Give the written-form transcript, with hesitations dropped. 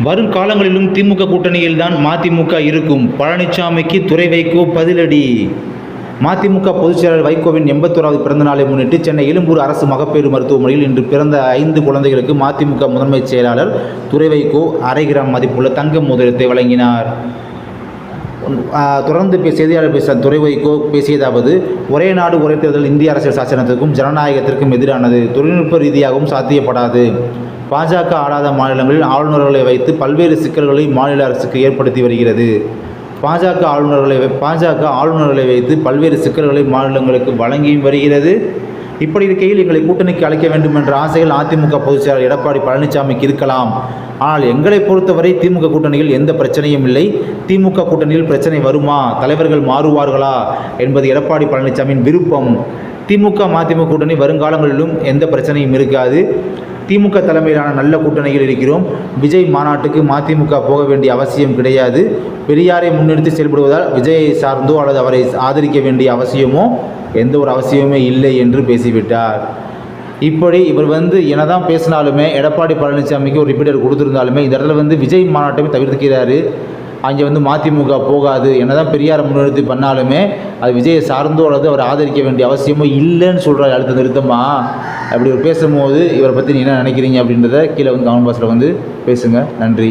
வருங்காலங்களிலும் திமுக கூட்டணியில்தான் மதிமுக இருக்கும். பழனிசாமிக்கு துரை வைகோ பதிலடி. மதிமுக பொதுச்செயலாளர் வைகோவின் 81வது பிறந்த நாளை முன்னிட்டு சென்னை எழும்பூர் அரசு மகப்பேறு மருத்துவமனையில் இன்று பிறந்த 5 குழந்தைகளுக்கு மதிமுக முதன்மை செயலாளர் துரை வைகோ 1/2 கிராம் மதிப்புள்ள தங்க மோதிரத்தை வழங்கினார். தொடர்ந்து செய்தியாளர் பேச துரை வைகோ பேசியதாவது, ஒரே நாடு ஒரே தேர்தல் இந்திய அரசியல் சாசனத்திற்கும் ஜனநாயகத்திற்கும் எதிரானது, தொழில்நுட்ப ரீதியாகவும் சாத்தியப்படாது. பாஜக ஆளாத மாநிலங்களில் ஆளுநர்களை வைத்து பல்வேறு சிக்கல்களை மாநில அரசுக்கு ஏற்படுத்தி வருகிறது. பாஜக ஆளுநர்களை வைத்து பல்வேறு சிக்கல்களை மாநிலங்களுக்கு வழங்கியும் வருகிறது. இப்படி இருக்கையில் எங்களை கூட்டணிக்கு அழைக்க வேண்டும் என்ற ஆசைகள் அதிமுக பொதுச் செயலாளர் எடப்பாடி பழனிசாமிக்கு இருக்கலாம். ஆனால் எங்களை பொறுத்தவரை திமுக கூட்டணியில் எந்த பிரச்சனையும் இல்லை. திமுக கூட்டணியில் பிரச்சனை வருமா, தலைவர்கள் மாறுவார்களா என்பது எடப்பாடி பழனிசாமியின் விருப்பம். திமுக மதிமுக கூட்டணி வருங்காலங்களிலும் எந்த பிரச்சனையும் இருக்காது. திமுக தலைமையிலான நல்ல கூட்டணியில் இருக்கிறோம். விஜய் மாநாட்டுக்கு மதிமுக போக வேண்டிய அவசியம் கிடையாது. பெரியாரை முன்னிறுத்தி செயல்படுவதால் விஜயை சார்ந்தோ அல்லது அவரை ஆதரிக்க வேண்டிய அவசியமோ எந்த ஒரு அவசியமே இல்லை என்று பேசிவிட்டார். இப்படி இவர் என்னதான் பேசினாலுமே, எடப்பாடி பழனிசாமிக்கு ஒரு ரிப்பீட்டர் கொடுத்துருந்தாலுமே இந்த இடத்துல விஜய் மாநாட்டை தவிர்த்துக்கிறாரு. அங்கே மதிமுக போகாது, என்னதான் பெரியாரை முன்னிறுத்தி பண்ணாலுமே அது விஜயை சார்ந்தோ அல்லது அவர் ஆதரிக்க வேண்டிய அவசியமோ இல்லைன்னு சொல்கிறார். அடுத்த நிறுத்தமா அப்படி ஒரு பேசும்போது இவரை பற்றி நீ என்ன நினைக்கிறீங்க அப்படின்றத கீழே கமெண்ட் பாக்ஸில் பேசுங்க. நன்றி.